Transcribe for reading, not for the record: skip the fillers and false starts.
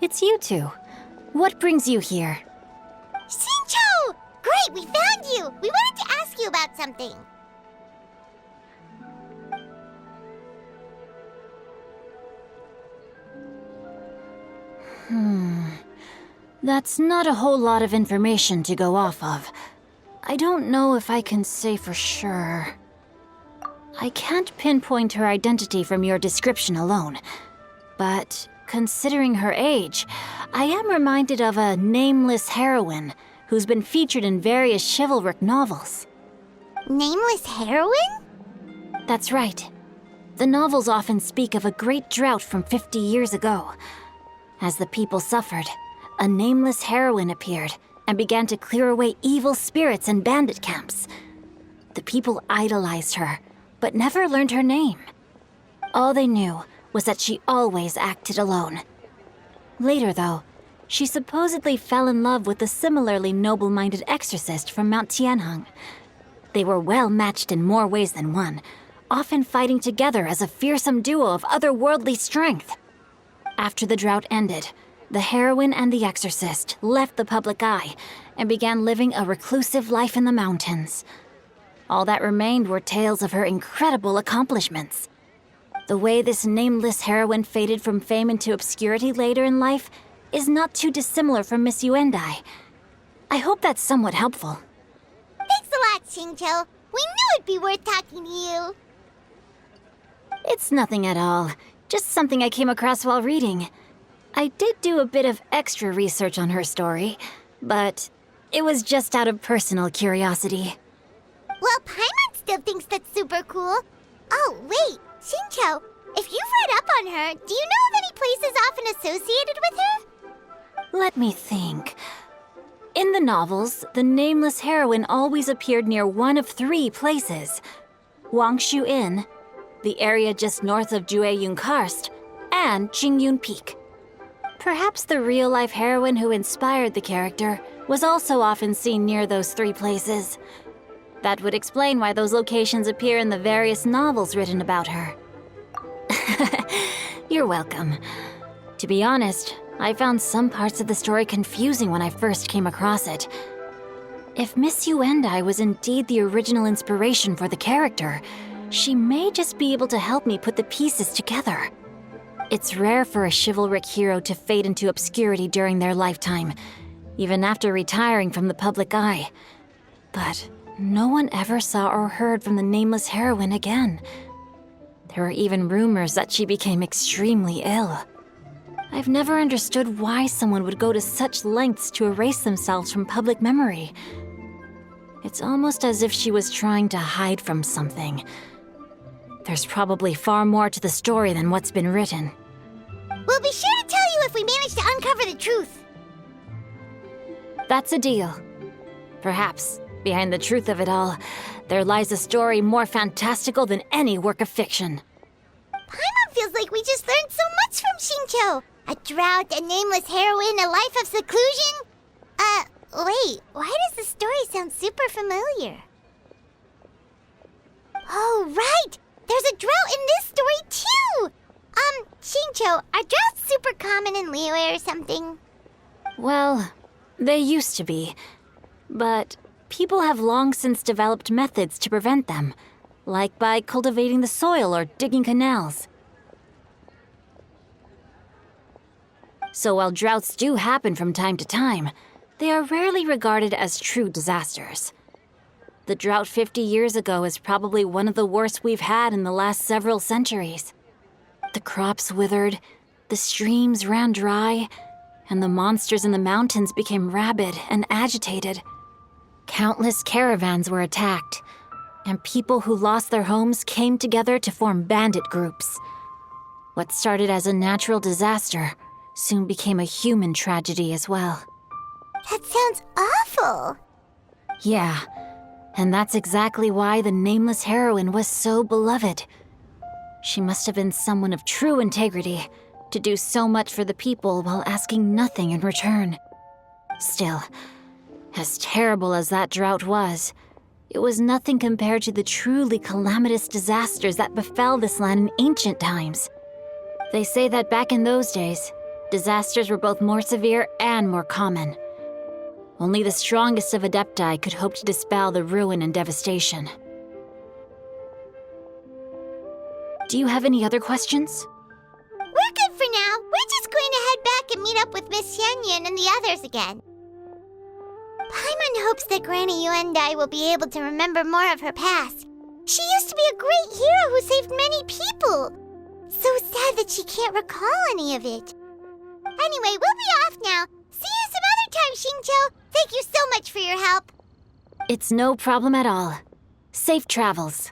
It's you two. What brings you here? Shincho! Great, we found you! We wanted to ask you about something. That's not a whole lot of information to go off of. I don't know if I can say for sure. I can't pinpoint her identity from your description alone, but considering her age, I am reminded of a nameless heroine who's been featured in various chivalric novels. Nameless heroine? That's right. The novels often speak of a great drought from 50 years ago. As the people suffered, a nameless heroine appeared and began to clear away evil spirits and bandit camps. The people idolized her, but never learned her name. All they knew was that she always acted alone. Later, though, she supposedly fell in love with a similarly noble-minded exorcist from Mount Tianheng. They were well matched in more ways than one, often fighting together as a fearsome duo of otherworldly strength. After the drought ended, the heroine and the exorcist left the public eye and began living a reclusive life in the mountains. All that remained were tales of her incredible accomplishments. The way this nameless heroine faded from fame into obscurity later in life is not too dissimilar from Miss Yuendai. I hope that's somewhat helpful. Thanks a lot, Shincho. We knew it'd be worth talking to you. It's nothing at all. Just something I came across while reading. I did do a bit of extra research on her story, but it was just out of personal curiosity. Well, Paimon still thinks that's super cool. Oh, wait, Shincho, if you've read up on her, do you know of any places often associated with her? Let me think. In the novels, the nameless heroine always appeared near one of 3 places. Wangshu Inn, the area just north of Jueyun Karst, and Jingyun Peak. Perhaps the real-life heroine who inspired the character was also often seen near those 3 places. That would explain why those locations appear in the various novels written about her. You're welcome. To be honest, I found some parts of the story confusing when I first came across it. If Miss Yuendai was indeed the original inspiration for the character, she may just be able to help me put the pieces together. It's rare for a chivalric hero to fade into obscurity during their lifetime, even after retiring from the public eye. But no one ever saw or heard from the nameless heroine again. There were even rumors that she became extremely ill. I've never understood why someone would go to such lengths to erase themselves from public memory. It's almost as if she was trying to hide from something. There's probably far more to the story than what's been written. We'll be sure to tell you if we manage to uncover the truth. That's a deal. Perhaps, behind the truth of it all, there lies a story more fantastical than any work of fiction. Paimon feels like we just learned so much from Shincho. A drought, a nameless heroine, a life of seclusion. Wait, why does the story sound super familiar? Oh, right! There's a drought in this story, too! Shincho, are droughts super common in Liyue or something? Well, they used to be. But people have long since developed methods to prevent them, like by cultivating the soil or digging canals. So while droughts do happen from time to time, they are rarely regarded as true disasters. The drought 50 years ago is probably one of the worst we've had in the last several centuries. The crops withered, the streams ran dry, and the monsters in the mountains became rabid and agitated. Countless caravans were attacked, and people who lost their homes came together to form bandit groups. What started as a natural disaster soon became a human tragedy as well. That sounds awful. Yeah, and that's exactly why the nameless heroine was so beloved. She must have been someone of true integrity to do so much for the people while asking nothing in return. Still, as terrible as that drought was, it was nothing compared to the truly calamitous disasters that befell this land in ancient times. They say that back in those days, disasters were both more severe and more common. Only the strongest of Adepti could hope to dispel the ruin and devastation. Do you have any other questions? We're good for now. We're just going to head back and meet up with Miss Xianyan and the others again. Paimon hopes that Granny Yuendai will be able to remember more of her past. She used to be a great hero who saved many people. So sad that she can't recall any of it. Anyway, we'll be off now. See you some other time, Xingqiu. Thank you so much for your help. It's no problem at all. Safe travels.